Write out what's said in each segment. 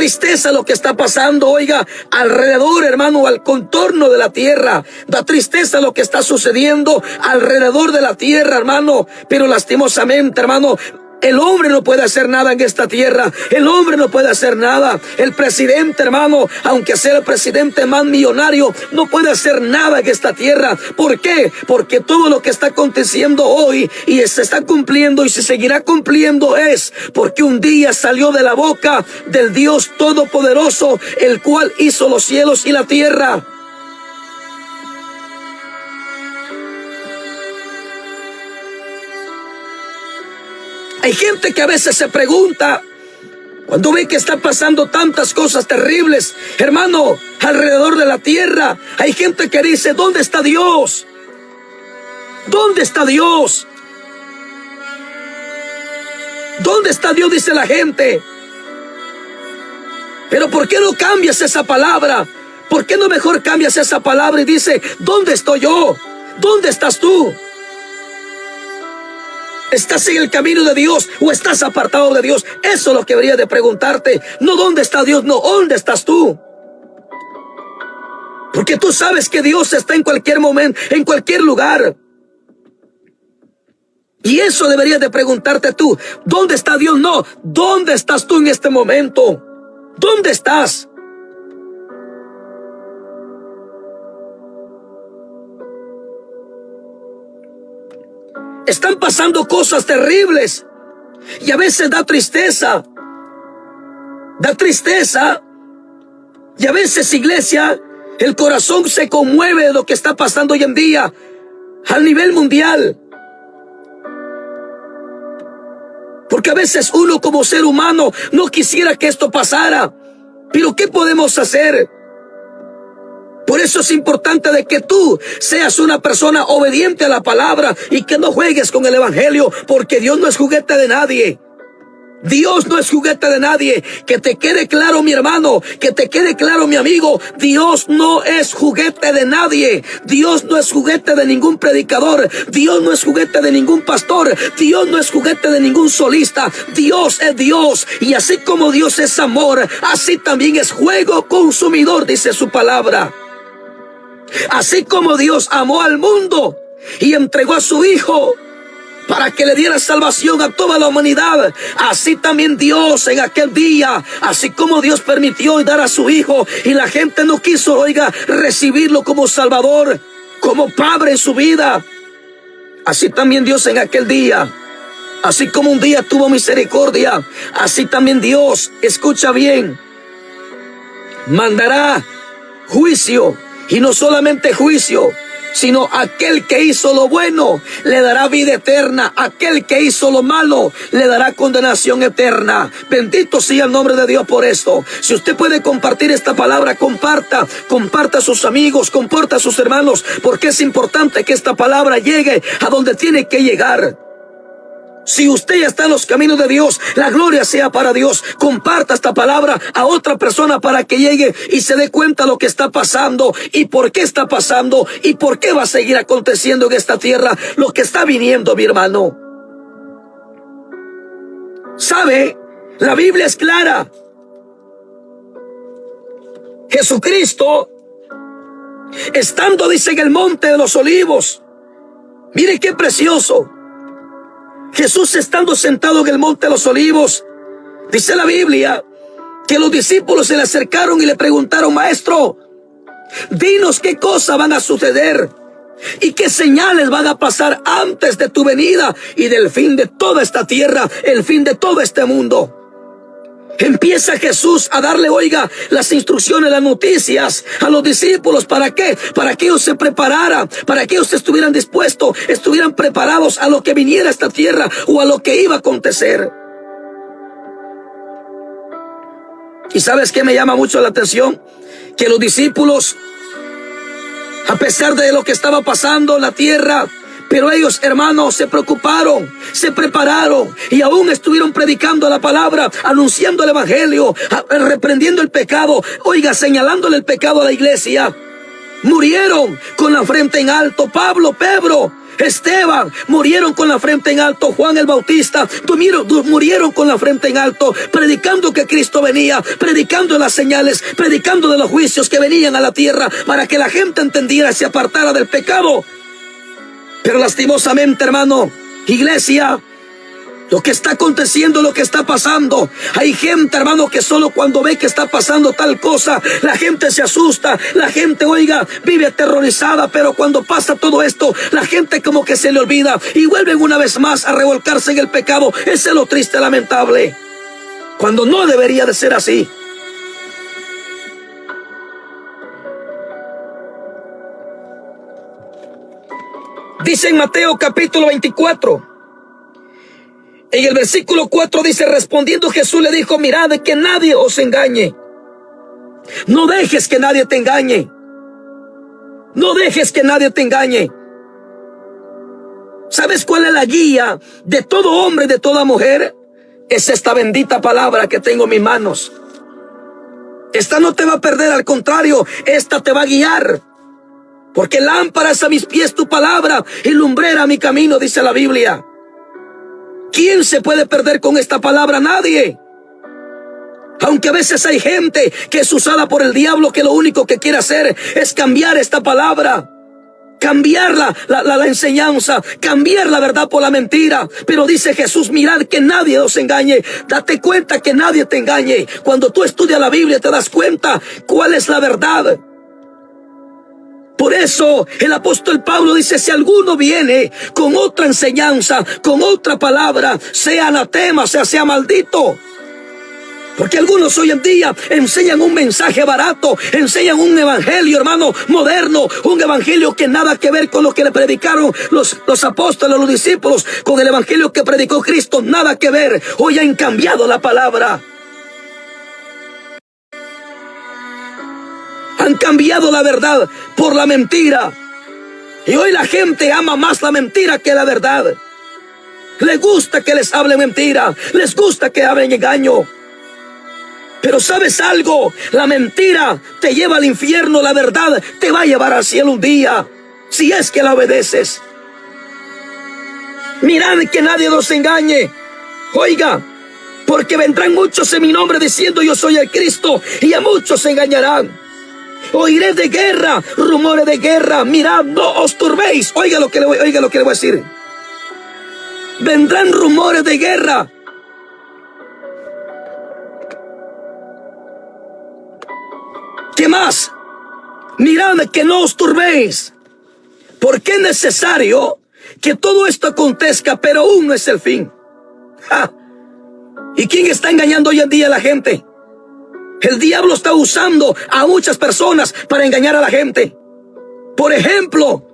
tristeza lo que está pasando, oiga, alrededor, hermano, al contorno de la tierra. Da tristeza lo que está sucediendo alrededor de la tierra, hermano. Pero lastimosamente, hermano, el hombre no puede hacer nada en esta tierra. El hombre no puede hacer nada. El presidente, hermano, aunque sea el presidente más millonario, no puede hacer nada en esta tierra. ¿Por qué? Porque todo lo que está aconteciendo hoy y se está cumpliendo y se seguirá cumpliendo es porque un día salió de la boca del Dios Todopoderoso, el cual hizo los cielos y la tierra. Hay gente que a veces se pregunta, cuando ve que están pasando tantas cosas terribles, hermano, alrededor de la tierra, hay gente que dice, ¿dónde está Dios? ¿Dónde está Dios? ¿Dónde está Dios? Dice la gente. Pero ¿por qué no cambias esa palabra? ¿Por qué no mejor cambias esa palabra y dice, ¿dónde estoy yo? ¿Dónde estás tú? ¿Estás en el camino de Dios o estás apartado de Dios? Eso es lo que debería de preguntarte. No dónde está Dios, no dónde estás tú. Porque tú sabes que Dios está en cualquier momento, en cualquier lugar. Y eso deberías de preguntarte tú. ¿Dónde está Dios? No, ¿dónde estás tú en este momento? ¿Dónde estás? Están pasando cosas terribles y a veces da tristeza. Da tristeza. Y a veces, iglesia, el corazón se conmueve de lo que está pasando hoy en día a nivel mundial. Porque a veces uno como ser humano no quisiera que esto pasara. Pero ¿qué podemos hacer? Por eso es importante de que tú seas una persona obediente a la palabra y que no juegues con el evangelio, porque Dios no es juguete de nadie. Dios no es juguete de nadie. Que te quede claro, mi hermano, que te quede claro, mi amigo, Dios no es juguete de nadie. Dios no es juguete de ningún predicador. Dios no es juguete de ningún pastor. Dios no es juguete de ningún solista. Dios es Dios. Y así como Dios es amor, así también es fuego consumidor, dice su palabra. Así como Dios amó al mundo y entregó a su Hijo para que le diera salvación a toda la humanidad, así también Dios en aquel día, así como Dios permitió dar a su Hijo y la gente no quiso, oiga, recibirlo como Salvador, como Padre en su vida, así también Dios en aquel día, así como un día tuvo misericordia, así también Dios, escucha bien, mandará juicio. Y no solamente juicio, sino aquel que hizo lo bueno le dará vida eterna. Aquel que hizo lo malo le dará condenación eterna. Bendito sea el nombre de Dios por esto. Si usted puede compartir esta palabra, comparta a sus amigos, comparta a sus hermanos, porque es importante que esta palabra llegue a donde tiene que llegar. Si usted ya está en los caminos de Dios, la gloria sea para Dios. Comparta esta palabra a otra persona para que llegue y se dé cuenta de lo que está pasando y por qué está pasando y por qué va a seguir aconteciendo en esta tierra lo que está viniendo, mi hermano. ¿Sabe? La Biblia es clara. Jesucristo, estando, dice, en el monte de los olivos. Mire qué precioso. Jesús estando sentado en el monte de los olivos, dice la Biblia que los discípulos se le acercaron y le preguntaron: Maestro, dinos qué cosas van a suceder y qué señales van a pasar antes de tu venida y del fin de toda esta tierra, el fin de todo este mundo. Empieza Jesús a darle, oiga, las instrucciones, las noticias a los discípulos. ¿Para qué? Para que ellos se prepararan, para que ellos estuvieran dispuestos, estuvieran preparados a lo que viniera a esta tierra o a lo que iba a acontecer. ¿Y sabes qué me llama mucho la atención? Que los discípulos, a pesar de lo que estaba pasando en la tierra, pero ellos, hermanos, se preocuparon, se prepararon y aún estuvieron predicando la palabra, anunciando el evangelio, reprendiendo el pecado, oiga, señalándole el pecado a la iglesia. Murieron con la frente en alto. Pablo, Pedro, Esteban, murieron con la frente en alto. Juan el Bautista, murieron con la frente en alto, predicando que Cristo venía, predicando las señales, predicando de los juicios que venían a la tierra para que la gente entendiera y se apartara del pecado. Pero lastimosamente, hermano, iglesia, lo que está aconteciendo, lo que está pasando, hay gente, hermano, que solo cuando ve que está pasando tal cosa, la gente se asusta, la gente, oiga, vive aterrorizada, pero cuando pasa todo esto, la gente como que se le olvida y vuelven una vez más a revolcarse en el pecado. Ese es lo triste, lamentable, cuando no debería de ser así. Dice en Mateo capítulo 24, en el versículo 4 dice: respondiendo Jesús le dijo, mirad que nadie os engañe. No dejes que nadie te engañe. No dejes que nadie te engañe. ¿Sabes cuál es la guía de todo hombre y de toda mujer? Es esta bendita palabra que tengo en mis manos. Esta no te va a perder, al contrario, esta te va a guiar. Porque lámpara es a mis pies tu palabra y lumbrera a mi camino, dice la Biblia. ¿Quién se puede perder con esta palabra? Nadie. Aunque a veces hay gente que es usada por el diablo, que lo único que quiere hacer es cambiar esta palabra, cambiar la enseñanza, cambiar la verdad por la mentira. Pero dice Jesús, mirad que nadie os engañe. Date cuenta que nadie te engañe. Cuando tú estudias la Biblia te das cuenta cuál es la verdad. Por eso el apóstol Pablo dice: si alguno viene con otra enseñanza, con otra palabra, sea anatema, sea maldito. Porque algunos hoy en día enseñan un mensaje barato, enseñan un evangelio, hermano, moderno, un evangelio que nada que ver con lo que le predicaron los apóstoles, los discípulos, con el evangelio que predicó Cristo, nada que ver. Hoy han cambiado la palabra. Han cambiado la verdad por la mentira. Y hoy la gente ama más la mentira que la verdad. Les gusta que les hablen mentira. Les gusta que hablen engaño. Pero ¿sabes algo? La mentira te lleva al infierno. La verdad te va a llevar al cielo un día, si es que la obedeces. Mirad que nadie nos engañe. Oiga, porque vendrán muchos en mi nombre diciendo yo soy el Cristo, y a muchos se engañarán. Oiré de guerra, rumores de guerra. Mirad, no os turbéis. Oiga lo que le voy a decir. Vendrán rumores de guerra. ¿Qué más? Mirad que no os turbéis. Porque es necesario que todo esto acontezca, pero aún no es el fin. ¡Ja! ¿Y quién está engañando hoy en día a la gente? El diablo está usando a muchas personas para engañar a la gente. Por ejemplo,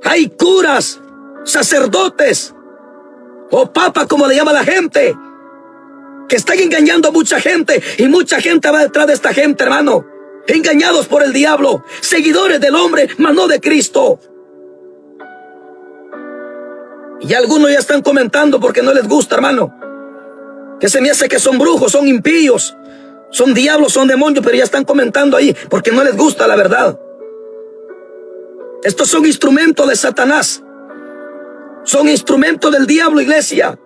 hay curas, sacerdotes o papas, como le llama la gente, que están engañando a mucha gente, y mucha gente va detrás de esta gente, hermano, engañados por el diablo, seguidores del hombre, mas no de Cristo. Y algunos ya están comentando porque no les gusta, hermano, que se me hace que son brujos, son impíos, son diablos, son demonios, pero ya están comentando ahí porque no les gusta la verdad. Estos son instrumentos de Satanás. Son instrumentos del diablo, iglesia.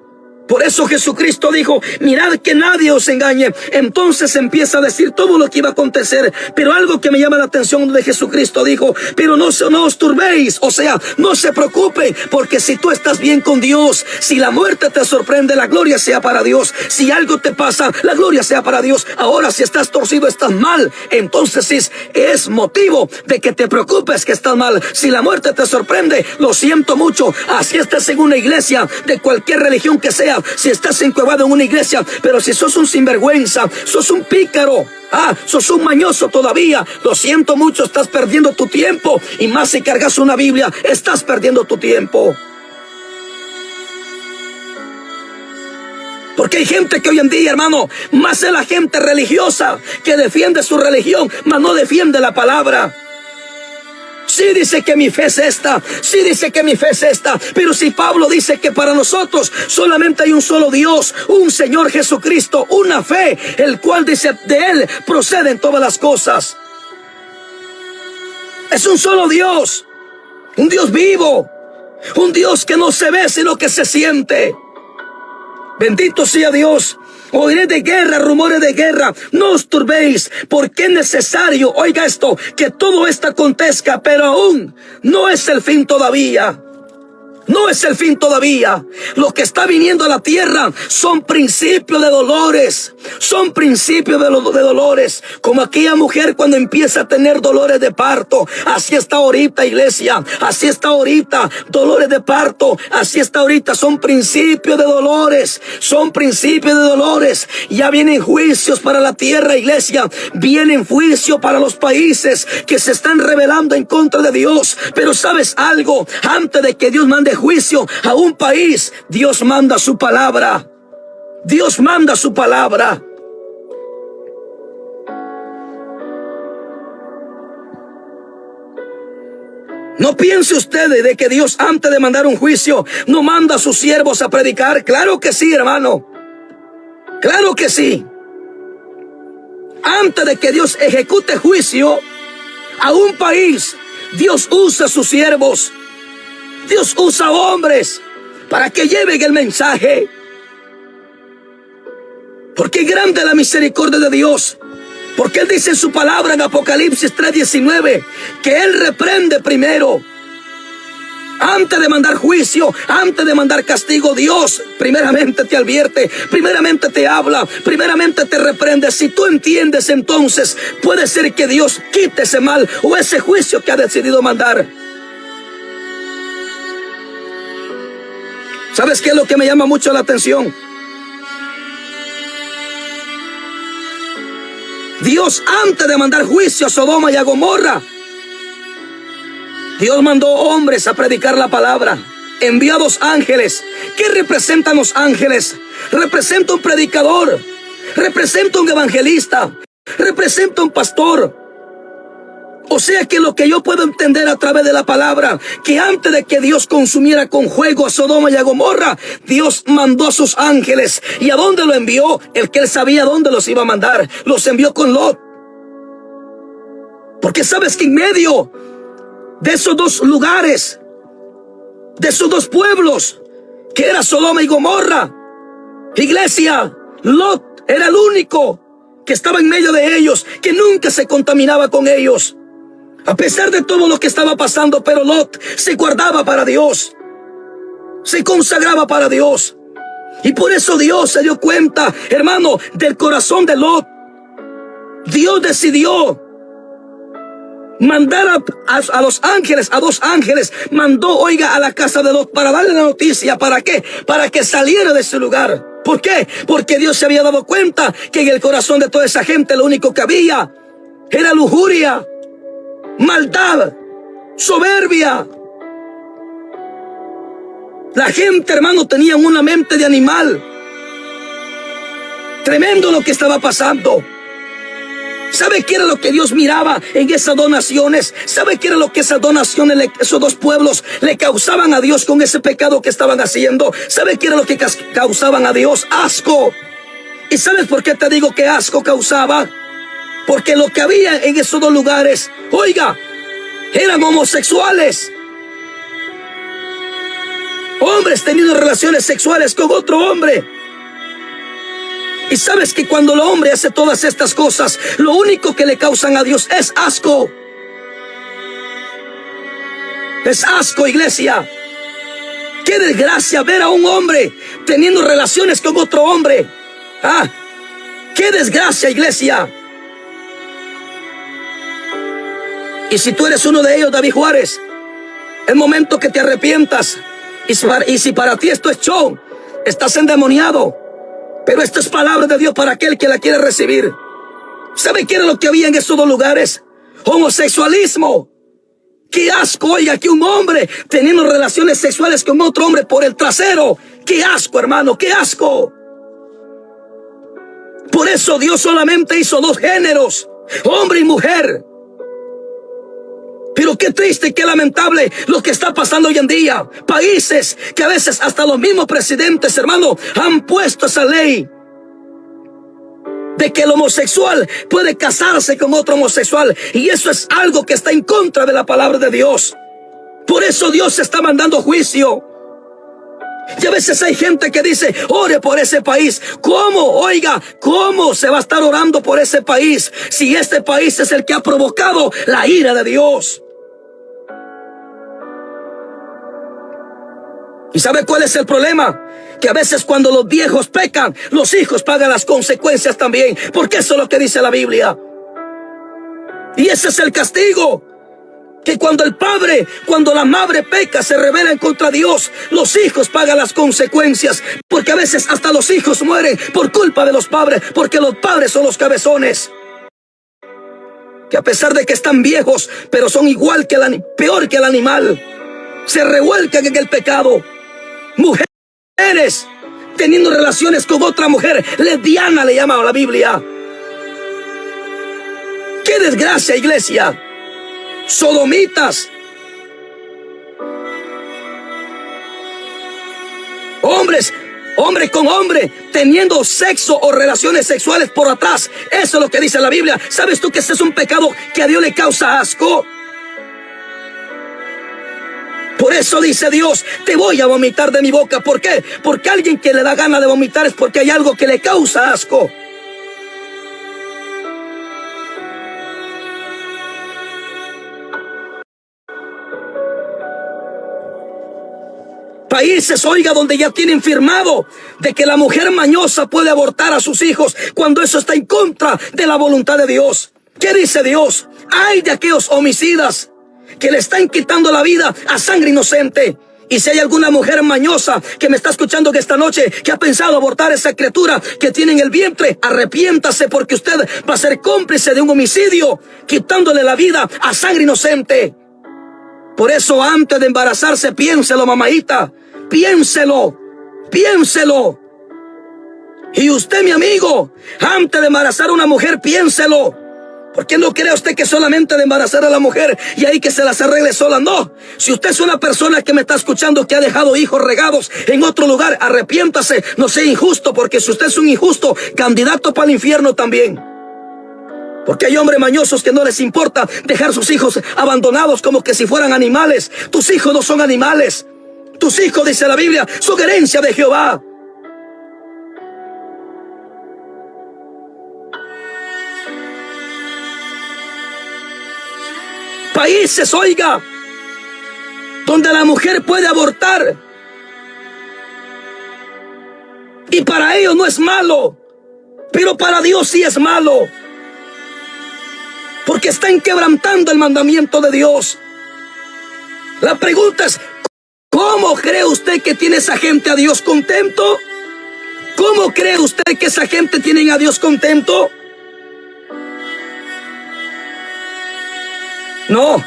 Por eso Jesucristo dijo: mirad que nadie os engañe. Entonces empieza a decir todo lo que iba a acontecer. Pero algo que me llama la atención de Jesucristo dijo: pero no os turbéis. O sea, no se preocupen, porque si tú estás bien con Dios, si la muerte te sorprende, la gloria sea para Dios. Si algo te pasa, la gloria sea para Dios. Ahora, si estás torcido, estás mal, entonces es motivo de que te preocupes que estás mal. Si la muerte te sorprende, lo siento mucho. Así estás en una iglesia, de cualquier religión que sea, si estás encuevado en una iglesia, pero si sos un sinvergüenza, sos un pícaro, sos un mañoso todavía, lo siento mucho, estás perdiendo tu tiempo. Y más si cargas una Biblia, estás perdiendo tu tiempo. Porque hay gente que hoy en día, hermano, más es la gente religiosa que defiende su religión, mas no defiende la palabra. Sí dice que mi fe es esta, sí dice que mi fe es esta, pero si Pablo dice que para nosotros solamente hay un solo Dios, un Señor Jesucristo, una fe, el cual dice de Él proceden todas las cosas. Es un solo Dios, un Dios vivo, Un Dios que no se ve, sino que se siente. Bendito sea Dios. Oiré de guerra, rumores de guerra. No os turbéis, porque es necesario, oiga esto, que todo esto acontezca, pero aún no es el fin todavía. No es el fin todavía. Lo que está viniendo a la tierra son principios de dolores. Son principios de dolores. Como aquella mujer cuando empieza a tener dolores de parto. Así está ahorita, iglesia. Así está ahorita. Dolores de parto. Así está ahorita. Son principios de dolores. Son principios de dolores. Ya vienen juicios para la tierra, iglesia. Vienen juicios para los países que se están rebelando en contra de Dios. Pero ¿sabes algo? Antes de que Dios mande juicio a un país, Dios manda su palabra. Dios manda su palabra. No piense usted de que Dios, antes de mandar un juicio, no manda a sus siervos a predicar. Claro que sí, hermano. Claro que sí. Antes de que Dios ejecute juicio a un país, Dios usa a sus siervos. Dios usa hombres para que lleven el mensaje. Porque es grande la misericordia de Dios. Porque Él dice en su palabra en Apocalipsis 3:19 que Él reprende primero. Antes de mandar juicio, antes de mandar castigo, Dios primeramente te advierte, primeramente te habla, primeramente te reprende. Si tú entiendes, entonces puede ser que Dios quite ese mal o ese juicio que ha decidido mandar. ¿Sabes qué es lo que me llama mucho la atención? Dios, antes de mandar juicio a Sodoma y a Gomorra, Dios mandó hombres a predicar la palabra. Envió a 2 ángeles. ¿Qué representan los ángeles? Representa un predicador, representa un evangelista, representa un pastor. O sea que lo que yo puedo entender a través de la palabra, que antes de que Dios consumiera con fuego a Sodoma y a Gomorra, Dios mandó a sus ángeles. ¿Y a dónde lo envió? El que Él sabía dónde los iba a mandar. Los envió con Lot. Porque sabes que en medio de esos 2 lugares, de esos 2 pueblos, que era Sodoma y Gomorra, iglesia, Lot era el único que estaba en medio de ellos, que nunca se contaminaba con ellos. A pesar de todo lo que estaba pasando, pero Lot se guardaba para Dios, se consagraba para Dios. Y por eso Dios se dio cuenta, hermano, del corazón de Lot. Dios decidió mandar a los ángeles, a 2 ángeles, mandó, oiga, a la casa de Lot para darle la noticia. ¿Para qué? Para que saliera de ese lugar. ¿Por qué? Porque Dios se había dado cuenta que en el corazón de toda esa gente lo único que había era lujuria, maldad, soberbia. La gente, hermano, tenía una mente de animal. Tremendo lo que estaba pasando. ¿Sabe qué era lo que Dios miraba en esas 2 naciones? ¿Sabe qué era lo que esas 2 naciones, esos 2 pueblos le causaban a Dios con ese pecado que estaban haciendo? ¿Sabe qué era lo que causaban a Dios? Asco. ¿Y sabes por qué te digo que asco causaba? Porque lo que había en esos 2 lugares, oiga, eran homosexuales. Hombres teniendo relaciones sexuales con otro hombre. Y sabes que cuando el hombre hace todas estas cosas, lo único que le causan a Dios es asco. Es asco, iglesia. Qué desgracia ver a un hombre teniendo relaciones con otro hombre. Qué desgracia, iglesia. Y si tú eres uno de ellos, David Juárez, es momento que te arrepientas. Y si para ti esto es show, estás endemoniado. Pero esto es palabra de Dios para aquel que la quiere recibir. ¿Sabe qué era lo que había en esos 2 lugares? Homosexualismo. Qué asco, oiga, que un hombre teniendo relaciones sexuales con otro hombre por el trasero. Qué asco, hermano, qué asco. Por eso Dios solamente hizo 2 géneros, hombre y mujer. Pero qué triste, qué lamentable lo que está pasando hoy en día. Países que a veces hasta los mismos presidentes, hermano, han puesto esa ley de que el homosexual puede casarse con otro homosexual. Y eso es algo que está en contra de la palabra de Dios. Por eso Dios está mandando juicio. Y a veces hay gente que dice, ore por ese país. ¿Cómo? Oiga, ¿cómo se va a estar orando por ese país si este país es el que ha provocado la ira de Dios? ¿Y sabe cuál es el problema? Que a veces cuando los viejos pecan, los hijos pagan las consecuencias también. Porque eso es lo que dice la Biblia. Y ese es el castigo. Que cuando el padre, cuando la madre peca, se rebela en contra de Dios, los hijos pagan las consecuencias. Porque a veces hasta los hijos mueren por culpa de los padres, porque los padres son los cabezones. Que a pesar de que están viejos, pero son igual que peor que el animal. Se revuelcan en el pecado. Mujeres teniendo relaciones con otra mujer, lesbiana le llama la Biblia. ¡Qué desgracia, iglesia! Sodomitas. Hombre con hombre, teniendo sexo o relaciones sexuales por atrás. Eso es lo que dice la Biblia. ¿Sabes tú que ese es un pecado que a Dios le causa asco? Por eso dice Dios, te voy a vomitar de mi boca. ¿Por qué? Porque alguien que le da gana de vomitar es porque hay algo que le causa asco. Países, oiga, donde ya tienen firmado de que la mujer mañosa puede abortar a sus hijos cuando eso está en contra de la voluntad de Dios. ¿Qué dice Dios? Ay de aquellos homicidas que le están quitando la vida a sangre inocente. Y si hay alguna mujer mañosa que me está escuchando que esta noche, que ha pensado abortar a esa criatura que tiene en el vientre, arrepiéntase, porque usted va a ser cómplice de un homicidio, quitándole la vida a sangre inocente. Por eso antes de embarazarse, piénselo, mamadita, piénselo. Y usted, mi amigo, antes de embarazar a una mujer, piénselo. ¿Por qué no cree usted que solamente de embarazar a la mujer y ahí que se las arregle sola? No. Si usted es una persona que me está escuchando que ha dejado hijos regados en otro lugar, arrepiéntase, no sea injusto, porque si usted es un injusto, candidato para el infierno también. Porque hay hombres mañosos que no les importa dejar sus hijos abandonados como que si fueran animales. Tus hijos no son animales. Tus hijos, dice la Biblia, son herencia de Jehová. Países, oiga, donde la mujer puede abortar. Y para ellos no es malo, pero para Dios sí es malo. Porque están quebrantando el mandamiento de Dios. La pregunta es, ¿cómo cree usted que tiene esa gente a Dios contento? ¿Cómo cree usted que esa gente tiene a Dios contento? No.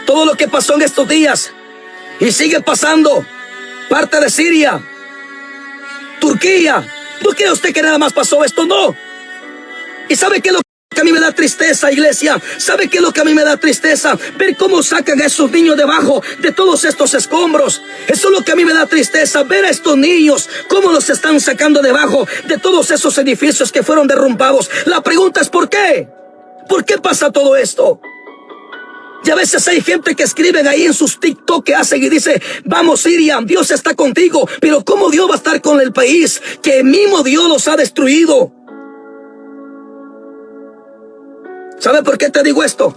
Todo lo que pasó en estos días y sigue pasando, parte de Siria, Turquía, ¿no cree usted que nada más pasó esto? No. ¿Y sabe qué es lo que a mí me da tristeza, iglesia? ¿Sabe qué es lo que a mí me da tristeza? Ver cómo sacan a esos niños debajo de todos estos escombros. Eso es lo que a mí me da tristeza, ver a estos niños, cómo los están sacando debajo de todos esos edificios que fueron derrumbados. La pregunta es, ¿por qué? ¿Por qué pasa todo esto? Y a veces hay gente que escriben ahí en sus TikTok que hacen y dice, vamos Siria, Dios está contigo. Pero ¿cómo Dios va a estar con el país que mismo Dios los ha destruido? ¿Sabe por qué te digo esto?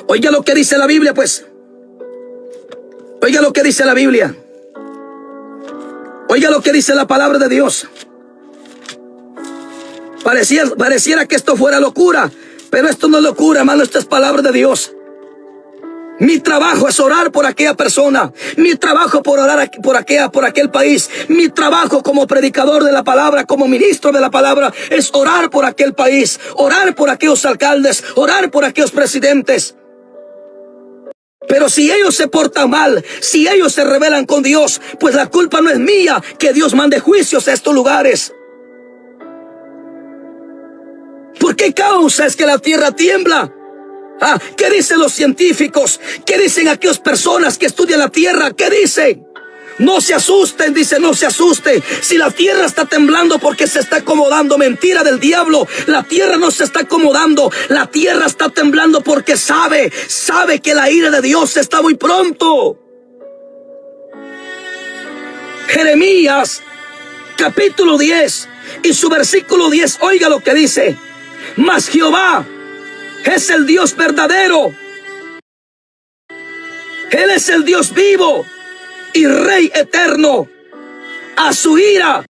Oiga lo que dice la Biblia, pues. Oiga lo que dice la Biblia. Oiga lo que dice la palabra de Dios. Pareciera que esto fuera locura, pero esto no es locura, hermano, esto es palabra de Dios. Mi trabajo es orar por aquella persona. Mi trabajo por orar por aquel país. Mi trabajo como predicador de la palabra, como ministro de la palabra, es orar por aquel país, orar por aquellos alcaldes, orar por aquellos presidentes. Pero si ellos se portan mal, si ellos se rebelan con Dios, pues la culpa no es mía que Dios mande juicios a estos lugares. ¿Por qué causa es que la tierra tiembla? ¿Qué dicen los científicos? ¿Qué dicen aquellas personas que estudian la tierra? ¿Qué dicen? No se asusten, dice, no se asusten. Si la tierra está temblando porque se está acomodando, mentira del diablo. La tierra no se está acomodando. La tierra está temblando porque sabe que la ira de Dios está muy pronto. Jeremías, capítulo 10 y su versículo 10, oiga lo que dice. Mas Jehová es el Dios verdadero. Él es el Dios vivo y Rey eterno. A su ira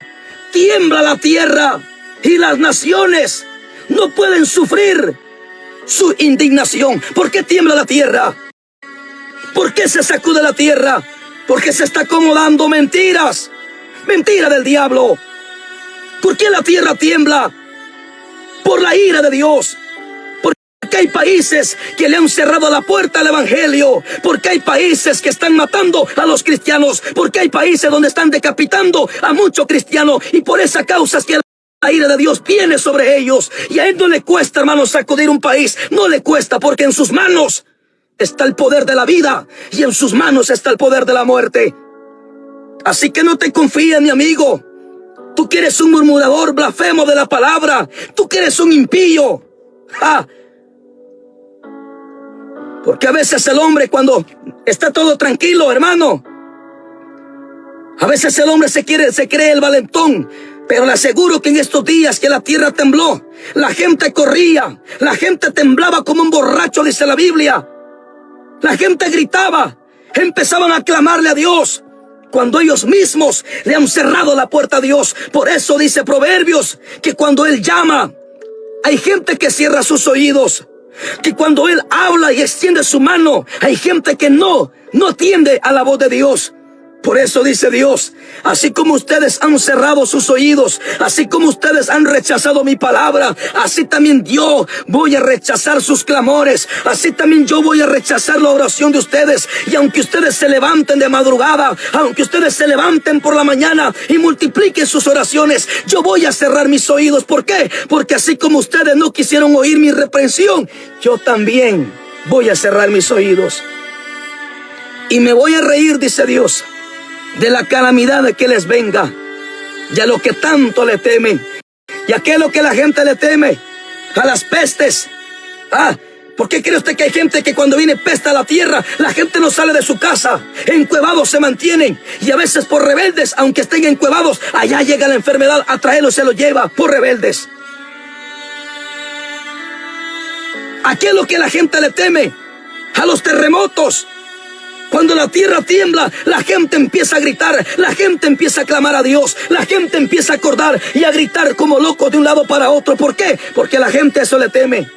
tiembla la tierra y las naciones no pueden sufrir su indignación. ¿Por qué tiembla la tierra? ¿Por qué se sacude la tierra? Porque se está acomodando mentiras. Mentira del diablo. ¿Por qué la tierra tiembla? Por la ira de Dios. Porque hay países que le han cerrado la puerta al evangelio. Porque hay países que están matando a los cristianos. Porque hay países donde están decapitando a muchos cristianos. Y por esa causa es que la ira de Dios viene sobre ellos. Y a él no le cuesta, hermanos, sacudir un país. No le cuesta, porque en sus manos está el poder de la vida. Y en sus manos está el poder de la muerte. Así que no te confíes, mi amigo. Tú que eres un murmurador, blasfemo de la palabra. Tú que eres un impío. ¡Ja! Porque a veces el hombre, cuando está todo tranquilo, hermano, a veces el hombre se cree el valentón. Pero le aseguro que en estos días que la tierra tembló, la gente corría, la gente temblaba como un borracho, dice la Biblia. La gente gritaba, empezaban a clamarle a Dios, cuando ellos mismos le han cerrado la puerta a Dios. Por eso dice Proverbios que cuando Él llama, hay gente que cierra sus oídos. Que cuando Él habla y extiende su mano, hay gente que no atiende a la voz de Dios. Por eso dice Dios, así como ustedes han cerrado sus oídos, así como ustedes han rechazado mi palabra, así también yo voy a rechazar sus clamores, así también yo voy a rechazar la oración de ustedes. Y aunque ustedes se levanten de madrugada, aunque ustedes se levanten por la mañana y multipliquen sus oraciones, yo voy a cerrar mis oídos. ¿Por qué? Porque así como ustedes no quisieron oír mi reprensión, yo también voy a cerrar mis oídos. Y me voy a reír, dice Dios, de la calamidad de que les venga, y a lo que tanto le temen. ¿Y a qué es lo que la gente le teme? A las pestes. ¿Por qué cree usted que hay gente que cuando viene peste a la tierra, la gente no sale de su casa? Encuevados se mantienen, y a veces por rebeldes, aunque estén encuevados, allá llega la enfermedad a traerlos, se los lleva por rebeldes. ¿A qué es lo que la gente le teme? A los terremotos. Cuando la tierra tiembla, la gente empieza a gritar, la gente empieza a clamar a Dios, la gente empieza a acordar y a gritar como locos de un lado para otro. ¿Por qué? Porque la gente eso le teme.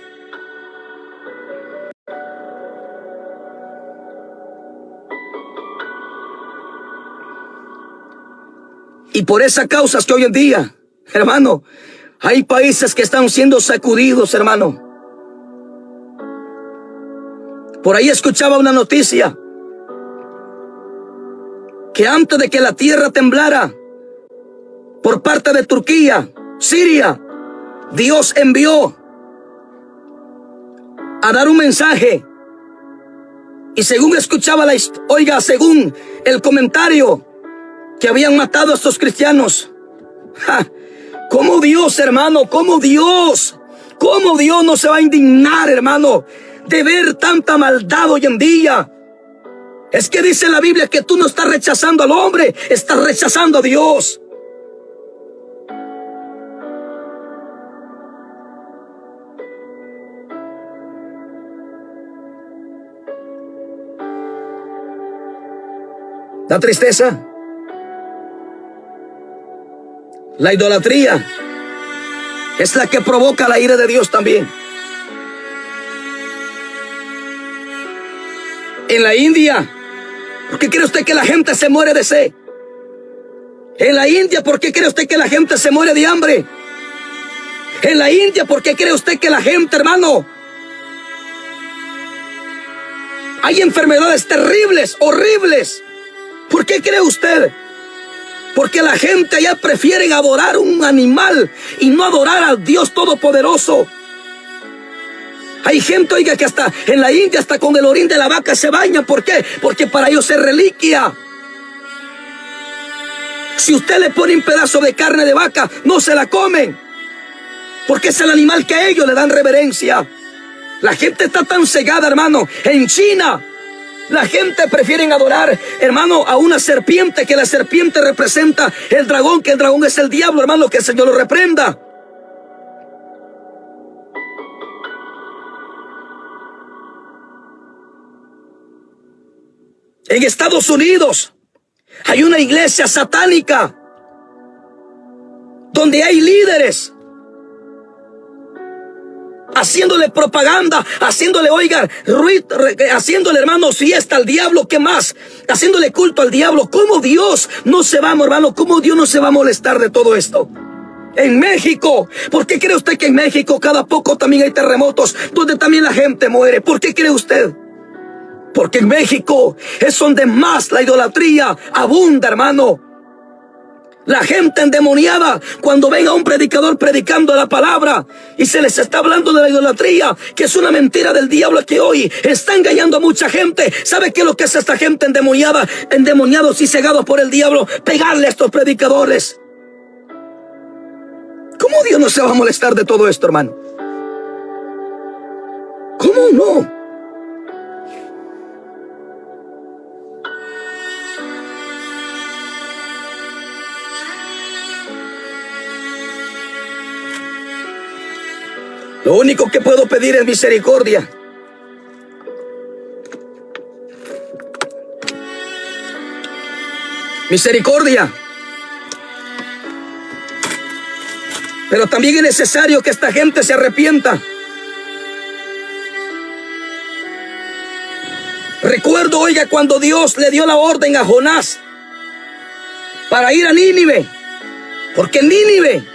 Y por esa causa es que hoy en día, hermano, hay países que están siendo sacudidos, hermano. Por ahí escuchaba una noticia que antes de que la tierra temblara por parte de Turquía, Siria, Dios envió a dar un mensaje. Y según escuchaba según el comentario, que habían matado a estos cristianos. ¿Cómo Dios, hermano? ¿Cómo Dios no se va a indignar, hermano, de ver tanta maldad hoy en día? Es que dice la Biblia que tú no estás rechazando al hombre, estás rechazando a Dios. Da tristeza. La idolatría es la que provoca la ira de Dios también. En la India, ¿por qué cree usted que la gente se muere de sed? En la India, ¿por qué cree usted que la gente se muere de hambre? En la India, ¿por qué cree usted que la gente, hermano, hay enfermedades terribles, horribles? ¿Por qué cree usted? Porque la gente allá prefiere adorar un animal y no adorar al Dios Todopoderoso. Hay gente, oiga, que hasta en la India, hasta con el orín de la vaca se baña. ¿Por qué? Porque para ellos es reliquia. Si usted le pone un pedazo de carne de vaca, no se la comen, porque es el animal que a ellos le dan reverencia. La gente está tan cegada, hermano. En China, la gente prefiere adorar, hermano, a una serpiente, que la serpiente representa el dragón, que el dragón es el diablo, hermano, que el Señor lo reprenda. En Estados Unidos hay una iglesia satánica donde hay líderes haciéndole propaganda, haciéndole, oiga, haciéndole, hermanos, fiesta al diablo. ¿Qué más? Haciéndole culto al diablo. ¿Cómo Dios no se va, hermano? ¿Cómo Dios no se va a molestar de todo esto? En México, ¿por qué cree usted que en México cada poco también hay terremotos donde también la gente muere? ¿Por qué cree usted? Porque en México es donde más la idolatría abunda, hermano. La gente endemoniada, cuando ven a un predicador predicando la palabra y se les está hablando de la idolatría, que es una mentira del diablo, que hoy está engañando a mucha gente. ¿Sabe qué es lo que es esta gente endemoniada, endemoniados y cegados por el diablo? Pegarle a estos predicadores. ¿Cómo Dios no se va a molestar de todo esto, hermano? ¿Cómo no? Lo único que puedo pedir es misericordia. Misericordia. Pero también es necesario que esta gente se arrepienta. Recuerdo, oiga, cuando Dios le dio la orden a Jonás para ir a Nínive, porque Nínive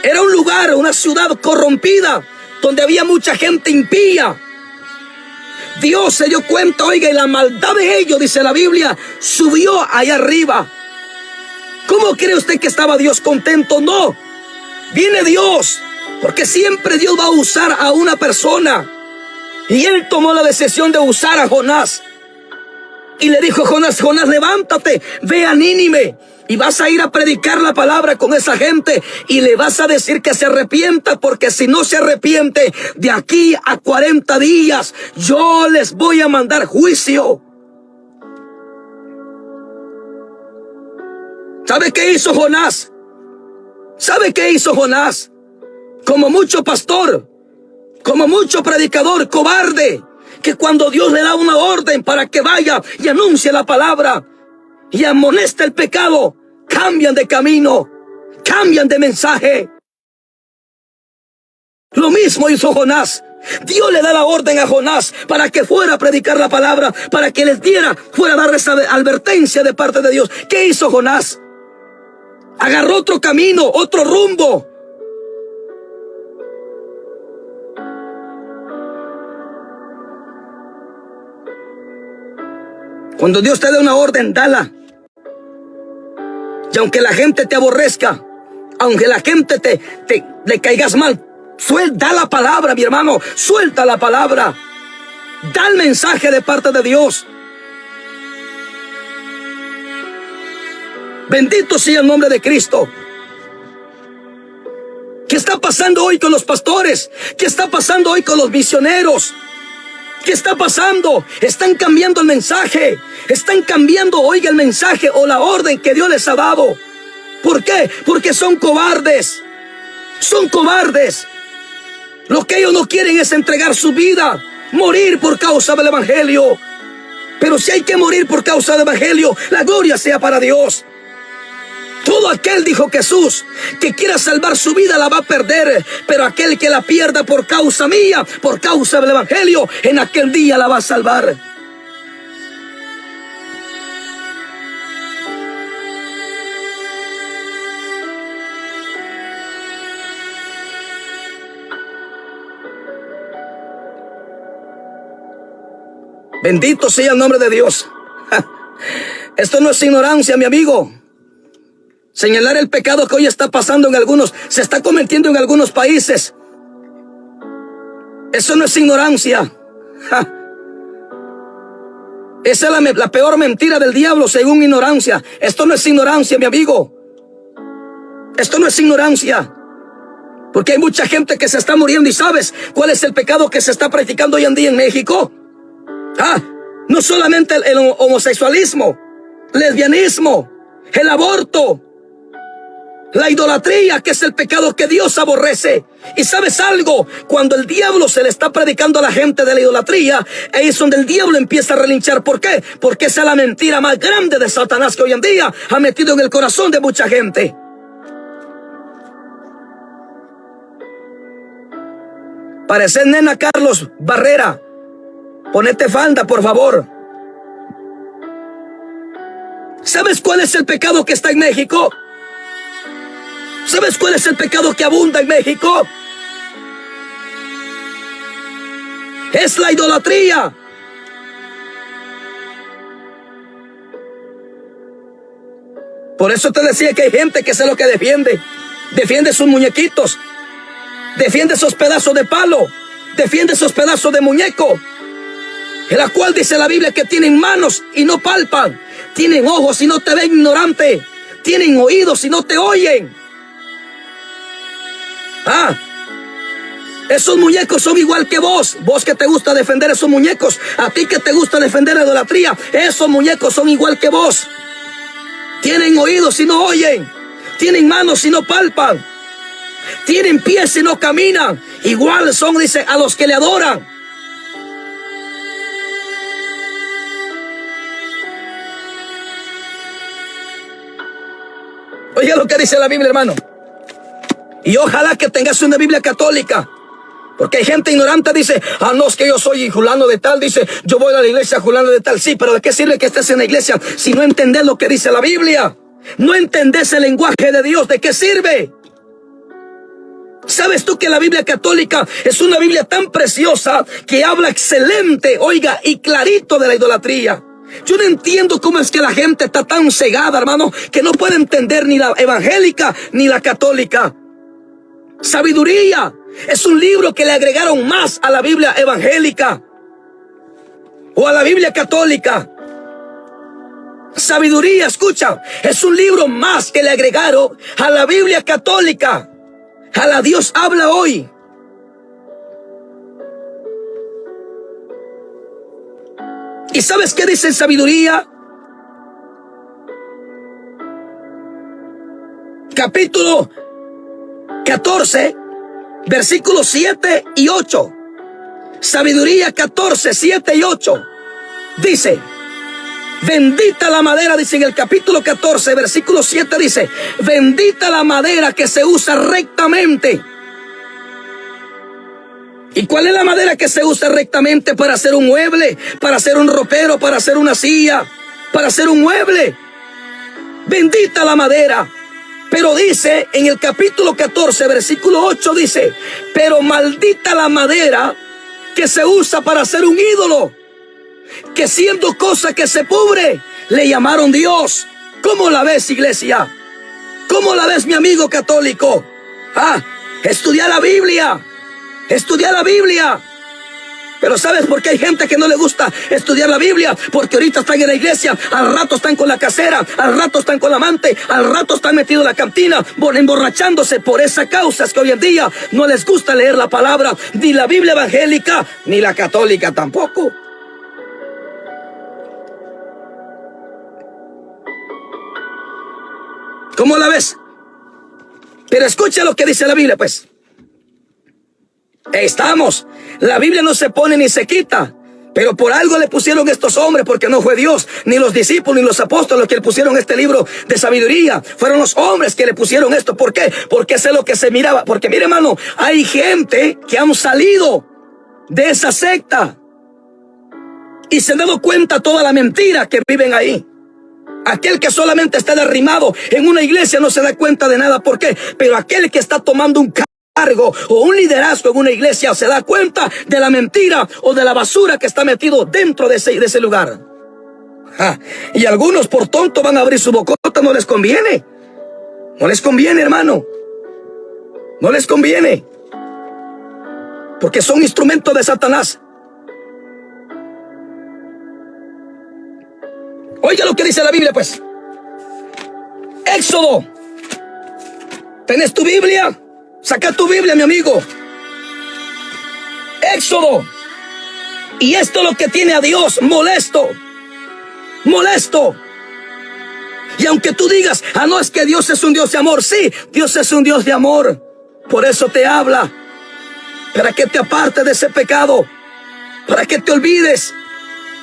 era un lugar, una ciudad corrompida, donde había mucha gente impía. Dios se dio cuenta, oiga, y la maldad de ellos, dice la Biblia, subió allá arriba. ¿Cómo cree usted que estaba Dios contento? No. Viene Dios, porque siempre Dios va a usar a una persona. Y Él tomó la decisión de usar a Jonás. Y le dijo a Jonás: Jonás, levántate, ve a Nínive. Y vas a ir a predicar la palabra con esa gente y le vas a decir que se arrepienta, porque si no se arrepiente, de aquí a 40 días yo les voy a mandar juicio. ¿Sabe qué hizo Jonás? ¿Sabe qué hizo Jonás? Como mucho pastor, como mucho predicador cobarde, que cuando Dios le da una orden para que vaya y anuncie la palabra y amoneste el pecado, cambian de camino, cambian de mensaje. Lo mismo hizo Jonás. Dios le da la orden a Jonás para que fuera a predicar la palabra, para que les diera, fuera a dar esa advertencia de parte de Dios. ¿Qué hizo Jonás? Agarró otro camino, otro rumbo. Cuando Dios te da una orden, dala. Y aunque la gente te aborrezca, aunque la gente le caigas mal, da la palabra, mi hermano, suelta la palabra. Da el mensaje de parte de Dios. Bendito sea el nombre de Cristo. ¿Qué está pasando hoy con los pastores? ¿Qué está pasando hoy con los misioneros? ¿Qué está pasando? Están cambiando el mensaje. Están cambiando, oiga, el mensaje o la orden que Dios les ha dado. ¿Por qué? Porque son cobardes. Son cobardes. Lo que ellos no quieren es entregar su vida, morir por causa del evangelio. Pero si hay que morir por causa del evangelio, la gloria sea para Dios. Todo aquel, dijo Jesús, que quiera salvar su vida la va a perder, pero aquel que la pierda por causa mía, por causa del evangelio, en aquel día la va a salvar. Bendito sea el nombre de Dios. Esto no es ignorancia, mi amigo. Señalar el pecado que hoy está pasando en algunos, se está cometiendo en algunos países. Eso no es ignorancia. Esa es la peor mentira del diablo según ignorancia. Esto no es ignorancia, mi amigo. Esto no es ignorancia. Porque hay mucha gente que se está muriendo. ¿Y sabes cuál es el pecado que se está practicando hoy en día en México? No solamente el homosexualismo, lesbianismo, el aborto, la idolatría, que es el pecado que Dios aborrece. Y ¿sabes algo? Cuando el diablo se le está predicando a la gente de la idolatría, ahí es donde el diablo empieza a relinchar. ¿Por qué? Porque esa es la mentira más grande de Satanás que hoy en día ha metido en el corazón de mucha gente. Pareces nena, Carlos Barrera. Ponete falda, por favor. ¿Sabes cuál es el pecado que está en México? ¿Sabes cuál es el pecado que abunda en México? Es la idolatría. Por eso te decía que hay gente que sé lo que defiende. Defiende sus muñequitos. Defiende esos pedazos de palo. Defiende esos pedazos de muñeco. En la cual dice la Biblia que tienen manos y no palpan. Tienen ojos y no te ven, ignorante. Tienen oídos y no te oyen. Esos muñecos son igual que vos. Vos que te gusta defender esos muñecos. A ti que te gusta defender la idolatría. Esos muñecos son igual que vos. Tienen oídos y no oyen. Tienen manos y no palpan. Tienen pies y no caminan. Igual son, dice, a los que le adoran. Oiga lo que dice la Biblia, hermano. Y ojalá que tengas una Biblia católica. Porque hay gente ignorante, dice, no, es que yo soy fulano de tal, dice, yo voy a la iglesia fulano de tal. Sí, pero ¿de qué sirve que estés en la iglesia si no entendés lo que dice la Biblia? No entendés el lenguaje de Dios, ¿de qué sirve? ¿Sabes tú que la Biblia católica es una Biblia tan preciosa que habla excelente, oiga, y clarito de la idolatría? Yo no entiendo cómo es que la gente está tan cegada, hermano, que no puede entender ni la evangélica ni la católica. Sabiduría es un libro que le agregaron más a la Biblia evangélica o a la Biblia católica. Sabiduría, escucha, es un libro más que le agregaron a la Biblia católica, a la Dios habla hoy. ¿Y sabes qué dice en Sabiduría? Capítulo 14, versículos 7 y 8. Sabiduría 14, 7 y 8. Dice, bendita la madera, dice en el capítulo 14, versículo 7, dice, bendita la madera que se usa rectamente. ¿Y cuál es la madera que se usa rectamente para hacer un mueble, para hacer un ropero, para hacer una silla, para hacer un mueble? Bendita la madera. Pero dice en el capítulo 14, versículo 8, dice, pero maldita la madera que se usa para hacer un ídolo, que siendo cosa que se pudre, le llamaron Dios. ¿Cómo la ves, iglesia? ¿Cómo la ves, mi amigo católico? Estudia la Biblia. Estudia la Biblia. Pero ¿sabes por qué hay gente que no le gusta estudiar la Biblia? Porque ahorita están en la iglesia, al rato están con la casera, al rato están con la amante, al rato están metidos en la cantina, emborrachándose. Por esa causa es que hoy en día no les gusta leer la palabra, ni la Biblia evangélica, ni la católica tampoco. ¿Cómo la ves? Pero escucha lo que dice la Biblia, pues. Estamos. La Biblia no se pone ni se quita. Pero por algo le pusieron estos hombres, porque no fue Dios, ni los discípulos, ni los apóstoles los que le pusieron este libro de sabiduría. Fueron los hombres que le pusieron esto. ¿Por qué? Porque eso es lo que se miraba. Porque mire, hermano, hay gente que han salido de esa secta y se han dado cuenta toda la mentira que viven ahí. Aquel que solamente está derrimado en una iglesia no se da cuenta de nada. ¿Por qué? Pero aquel que está tomando un cargo o un liderazgo en una iglesia se da cuenta de la mentira o de la basura que está metido dentro de ese lugar. Y algunos por tonto van a abrir su bocota. No les conviene. No les conviene, hermano. No les conviene. Porque son instrumentos de Satanás. Oiga lo que dice la Biblia, pues. Éxodo. ¿Tenés tu Biblia? Saca tu Biblia, mi amigo. Éxodo. Y esto es lo que tiene a Dios molesto. Molesto. Y aunque tú digas, no, es que Dios es un Dios de amor. Sí, Dios es un Dios de amor. Por eso te habla. Para que te apartes de ese pecado. Para que te olvides.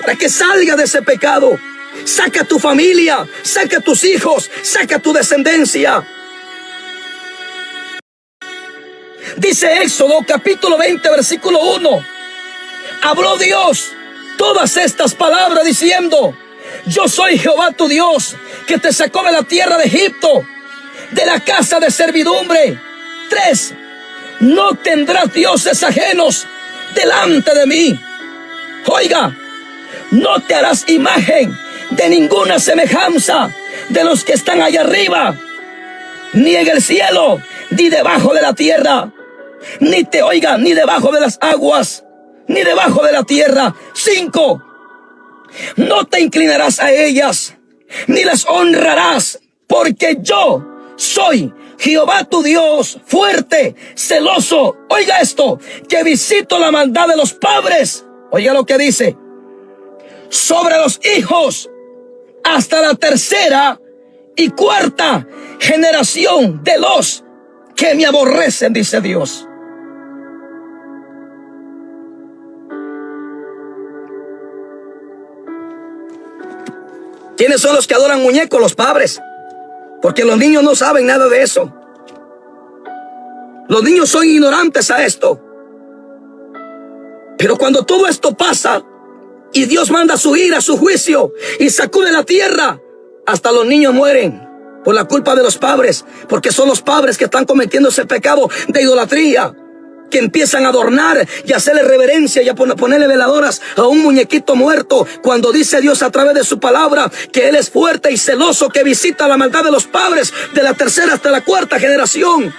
Para que salgas de ese pecado. Saca tu familia. Saca tus hijos. Saca tu descendencia. Dice Éxodo capítulo 20 versículo 1. Habló Dios todas estas palabras diciendo: yo soy Jehová tu Dios, que te sacó de la tierra de Egipto, de la casa de servidumbre. 3. No tendrás dioses ajenos delante de mí. Oiga, no te harás imagen de ninguna semejanza de los que están allá arriba, ni en el cielo, ni debajo de la tierra, ni debajo de las aguas, ni debajo de la tierra. 5. No te inclinarás a ellas, ni las honrarás, porque yo soy Jehová tu Dios, fuerte, celoso. Oiga esto, que visito la maldad de los padres. Oiga lo que dice: sobre los hijos, hasta la 3ª y 4ª generación de los que me aborrecen, dice Dios. ¿Quiénes son los que adoran muñecos? Los padres. Porque los niños no saben nada de eso. Los niños son ignorantes a esto. Pero cuando todo esto pasa y Dios manda su ira, su juicio y sacude la tierra, hasta los niños mueren por la culpa de los padres, porque son los padres que están cometiendo ese pecado de idolatría, que empiezan a adornar y a hacerle reverencia y a ponerle veladoras a un muñequito muerto, cuando dice Dios a través de su palabra que Él es fuerte y celoso, que visita la maldad de los padres de la 3ª hasta la 4ª generación.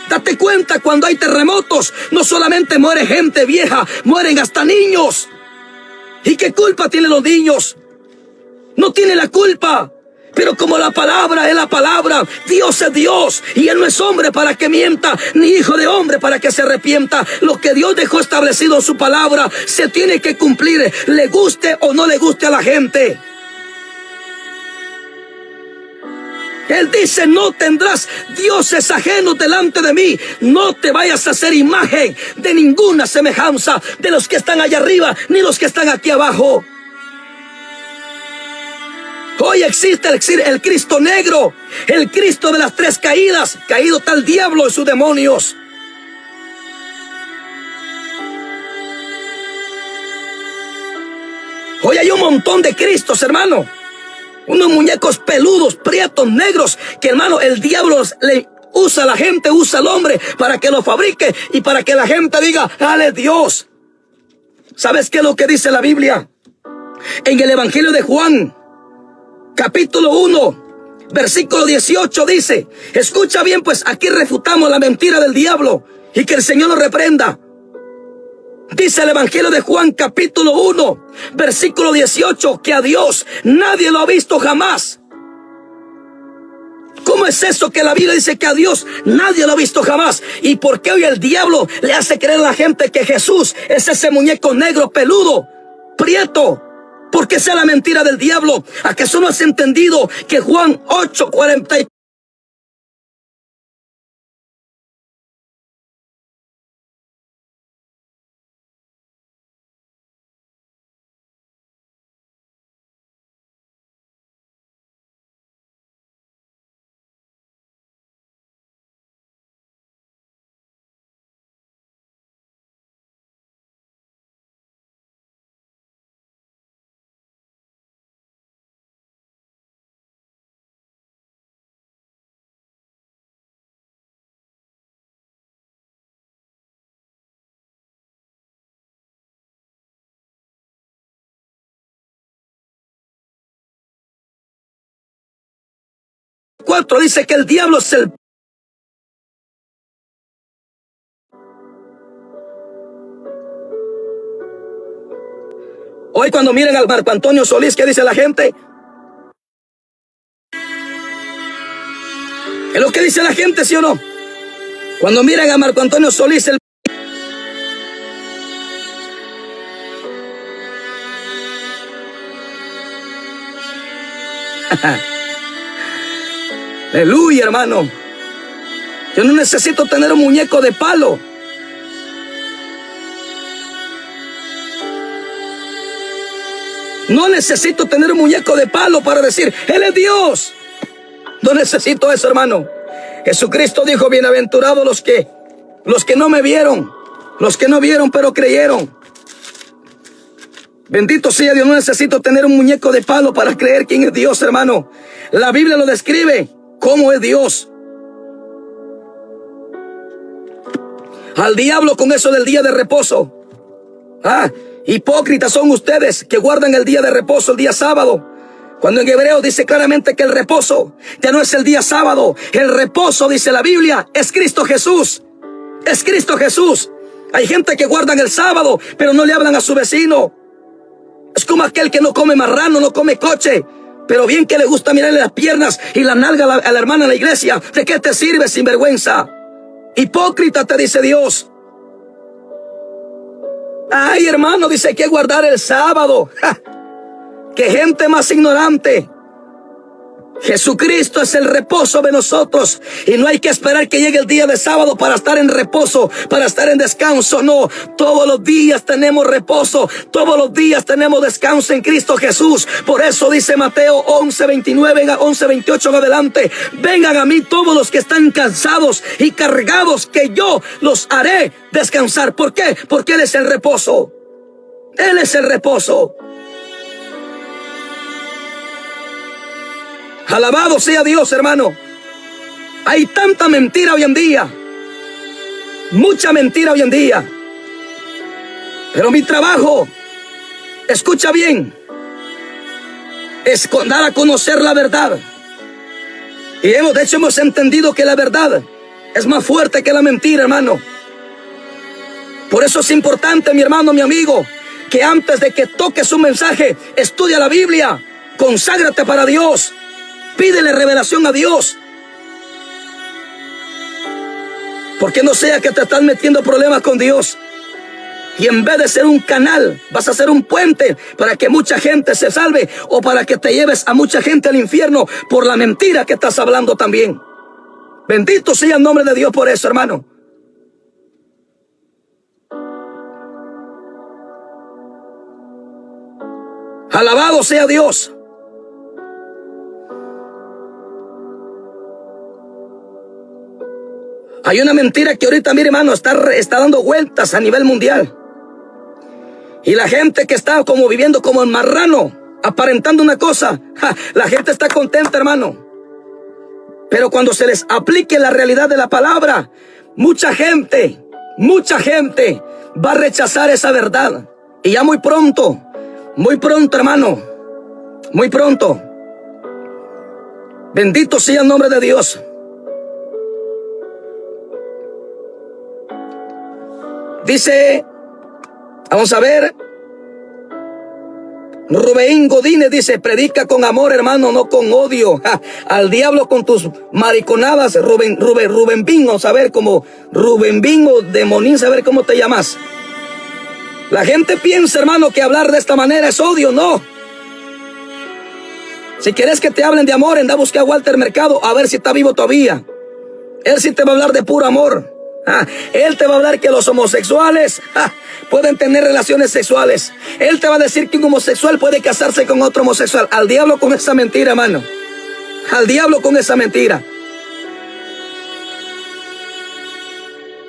Date cuenta, cuando hay terremotos, no solamente muere gente vieja, mueren hasta niños. ¿Y qué culpa tienen los niños? No tiene la culpa. Pero como la palabra es la palabra, Dios es Dios y Él no es hombre para que mienta, ni hijo de hombre para que se arrepienta. Lo que Dios dejó establecido en su palabra se tiene que cumplir, le guste o no le guste a la gente. Él dice: no tendrás dioses ajenos delante de mí. No te vayas a hacer imagen de ninguna semejanza de los que están allá arriba, ni los que están aquí abajo. Hoy existe el Cristo negro, el Cristo de las 3 caídas. Caído está el diablo y sus demonios. Hoy hay un montón de Cristos, hermano. Unos muñecos peludos, prietos, negros, que, hermano, el diablo le usa a la gente, usa al hombre para que lo fabrique y para que la gente diga: ¡ale Dios! ¿Sabes qué es lo que dice la Biblia? En el Evangelio de Juan, capítulo 1, versículo 18 dice, escucha bien, pues aquí refutamos la mentira del diablo y que el Señor lo reprenda. Dice el Evangelio de Juan capítulo 1, versículo 18, que a Dios nadie lo ha visto jamás. ¿Cómo es eso que la Biblia dice que a Dios nadie lo ha visto jamás? ¿Y por qué hoy el diablo le hace creer a la gente que Jesús es ese muñeco negro, peludo, prieto? Porque esa es la mentira del diablo. ¿Acaso no has entendido que Juan 8:44? Dice que el diablo es el... Hoy cuando miren al Marco Antonio Solís, ¿qué dice la gente? Es lo que dice la gente, ¿sí o no? Cuando miran a Marco Antonio Solís, aleluya, hermano. Yo no necesito tener un muñeco de palo. No necesito tener un muñeco de palo para decir, Él es Dios. No necesito eso, hermano. Jesucristo dijo, bienaventurados los que no me vieron, los que no vieron pero creyeron. Bendito sea Dios, no necesito tener un muñeco de palo para creer quién es Dios, hermano. La Biblia lo describe, cómo es Dios. Al diablo con eso del día de reposo. Hipócritas son ustedes que guardan el día de reposo, el día sábado. Cuando en Hebreos dice claramente que el reposo ya no es el día sábado. El reposo, dice la Biblia, es Cristo Jesús. Es Cristo Jesús. Hay gente que guardan el sábado, pero no le hablan a su vecino. Es como aquel que no come marrano, no come coche, pero bien que le gusta mirarle las piernas y la nalga a la hermana en la iglesia. ¿De qué te sirve, sinvergüenza? Hipócrita, te dice Dios. Ay, hermano, dice que guardar el sábado. ¡Qué gente más ignorante! Jesucristo es el reposo de nosotros y no hay que esperar que llegue el día de sábado para estar en reposo, para estar en descanso. No, todos los días tenemos reposo, todos los días tenemos descanso en Cristo Jesús. Por eso dice Mateo 11:29, 11:28 en adelante: vengan a mí todos los que están cansados y cargados, que yo los haré descansar. ¿Por qué? Porque Él es el reposo. Él es el reposo. Alabado sea Dios, hermano. Hay tanta mentira hoy en día. Mucha mentira hoy en día. Pero mi trabajo, escucha bien, es dar a conocer la verdad. Y hemos entendido que la verdad es más fuerte que la mentira, hermano. Por eso es importante, mi hermano, mi amigo, que antes de que toques un mensaje, estudia la Biblia, conságrate para Dios. Pídele revelación a Dios. Porque no sea que te estás metiendo problemas con Dios. Y en vez de ser un canal, vas a ser un puente para que mucha gente se salve, o para que te lleves a mucha gente al infierno por la mentira que estás hablando también. Bendito sea el nombre de Dios por eso, hermano. Alabado sea Dios. Hay una mentira que ahorita, mire, hermano, está dando vueltas a nivel mundial. Y la gente que está como viviendo como el marrano, aparentando una cosa, la gente está contenta, hermano. Pero cuando se les aplique la realidad de la palabra, mucha gente va a rechazar esa verdad. Y ya muy pronto, hermano, muy pronto. Bendito sea el nombre de Dios. Dice, vamos a ver, Rubén Godínez dice: predica con amor, hermano, no con odio. Al diablo con tus mariconadas, Rubén Bingo, saber cómo Rubén Bingo de Monín, saber cómo te llamas. La gente piensa, hermano, que hablar de esta manera es odio. No. Si quieres que te hablen de amor, anda a buscar a Walter Mercado, a ver si está vivo todavía. Él sí te va a hablar de puro amor. Él te va a hablar que los homosexuales pueden tener relaciones sexuales. Él te va a decir que un homosexual puede casarse con otro homosexual. Al diablo con esa mentira, hermano. Al diablo con esa mentira.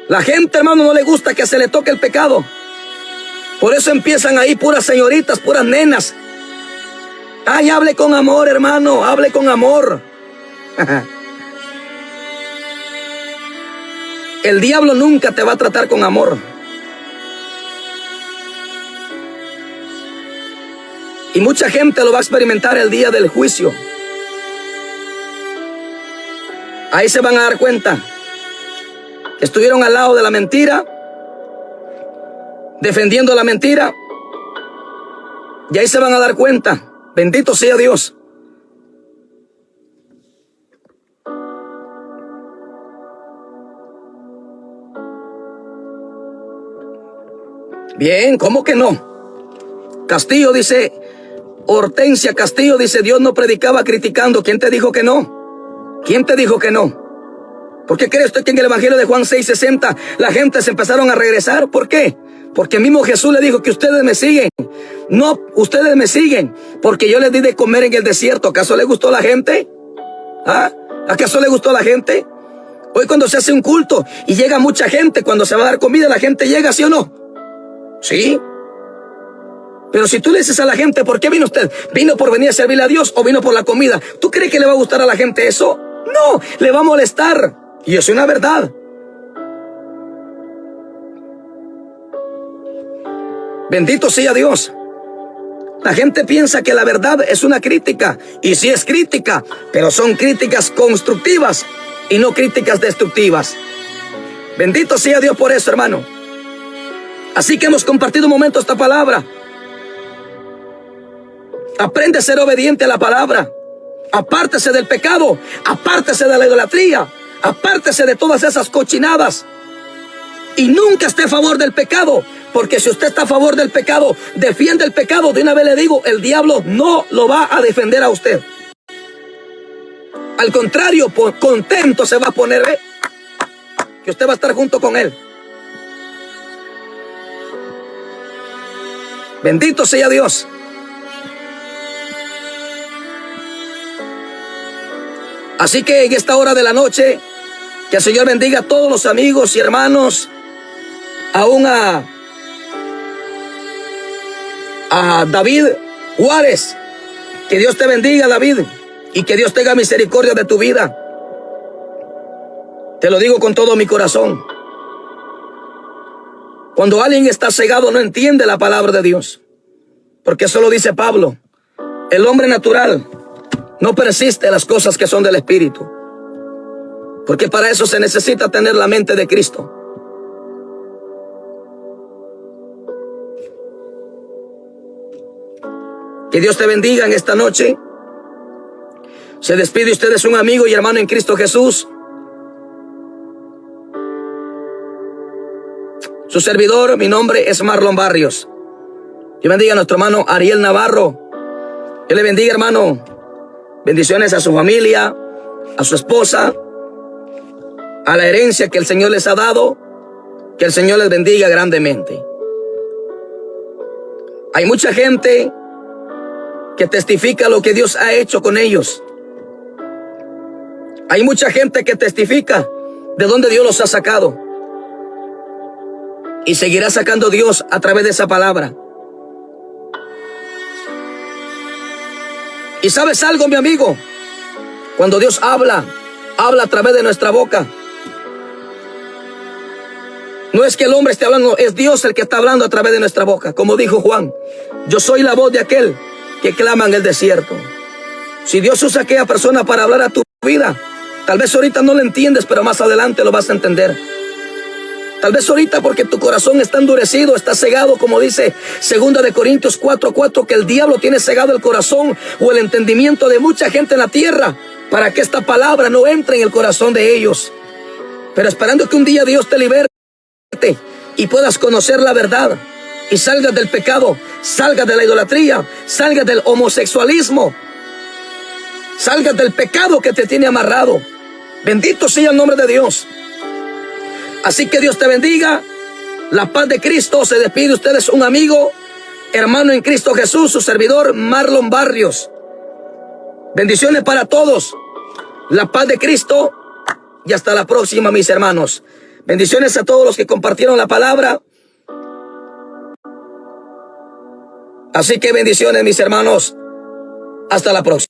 La gente, hermano, no le gusta que se le toque el pecado. Por eso empiezan ahí puras señoritas, puras nenas. Ay, hable con amor, hermano, hable con amor. El diablo nunca te va a tratar con amor. Y mucha gente lo va a experimentar el día del juicio. Ahí se van a dar cuenta que estuvieron al lado de la mentira, defendiendo la mentira. Y ahí se van a dar cuenta. Bendito sea Dios. Bien, ¿cómo que no? Castillo dice, Hortensia Castillo dice, Dios no predicaba criticando. ¿Quién te dijo que no? ¿Quién te dijo que no? ¿Por qué cree usted que en el Evangelio de Juan 6:60 la gente se empezaron a regresar? ¿Por qué? Porque mismo Jesús le dijo que ustedes me siguen. No, ustedes me siguen porque yo les di de comer en el desierto. ¿Acaso le gustó a la gente? ¿Ah? ¿Acaso le gustó a la gente? Hoy cuando se hace un culto y llega mucha gente, cuando se va a dar comida, la gente llega, ¿sí o no? ¿Sí? Pero si tú le dices a la gente, ¿por qué vino usted? ¿Vino por venir a servirle a Dios o vino por la comida? ¿Tú crees que le va a gustar a la gente eso? No, le va a molestar. Y eso es una verdad. Bendito sea Dios. La gente piensa que la verdad es una crítica. Y sí es crítica, pero son críticas constructivas y no críticas destructivas. Bendito sea Dios por eso, hermano. Así que hemos compartido un momento esta palabra. Aprende a ser obediente a la palabra. Apártese del pecado. Apártese de la idolatría. Apártese de todas esas cochinadas. Y nunca esté a favor del pecado. Porque si usted está a favor del pecado, defiende el pecado. De una vez le digo, el diablo no lo va a defender a usted. Al contrario, contento se va a poner, ¿eh? Que usted va a estar junto con él. Bendito sea Dios. Así que en esta hora de la noche, que el Señor bendiga a todos los amigos y hermanos, aún a David Juárez. Que Dios te bendiga, David, y que Dios tenga misericordia de tu vida. Te lo digo con todo mi corazón. Cuando alguien está cegado no entiende la palabra de Dios, porque eso lo dice Pablo. El hombre natural no persiste en las cosas que son del Espíritu, porque para eso se necesita tener la mente de Cristo. Que Dios te bendiga en esta noche. Se despide usted de un amigo y hermano en Cristo Jesús, su servidor. Mi nombre es Marlon Barrios. Dios bendiga a nuestro hermano Ariel Navarro. Dios le bendiga, hermano. Bendiciones a su familia, a su esposa, a la herencia que el Señor les ha dado. Que el Señor les bendiga grandemente. Hay mucha gente que testifica lo que Dios ha hecho con ellos. Hay mucha gente que testifica de dónde Dios los ha sacado. Y seguirá sacando Dios a través de esa palabra. Y ¿sabes algo, mi amigo? Cuando Dios habla a través de nuestra boca. No es que el hombre esté hablando, es Dios el que está hablando a través de nuestra boca. Como dijo Juan, yo soy la voz de aquel que clama en el desierto. Si Dios usa a aquella persona para hablar a tu vida, tal vez ahorita no lo entiendes, pero más adelante lo vas a entender. Tal vez ahorita porque tu corazón está endurecido, está cegado, como dice 2 de Corintios 4:4, que el diablo tiene cegado el corazón o el entendimiento de mucha gente en la tierra para que esta palabra no entre en el corazón de ellos. Pero esperando que un día Dios te liberte y puedas conocer la verdad y salgas del pecado, salgas de la idolatría, salgas del homosexualismo, salgas del pecado que te tiene amarrado. Bendito sea el nombre de Dios. Así que Dios te bendiga. La paz de Cristo. Se despide de ustedes un amigo, hermano en Cristo Jesús, su servidor Marlon Barrios. Bendiciones para todos. La paz de Cristo. Y hasta la próxima, mis hermanos. Bendiciones a todos los que compartieron la palabra. Así que bendiciones, mis hermanos. Hasta la próxima.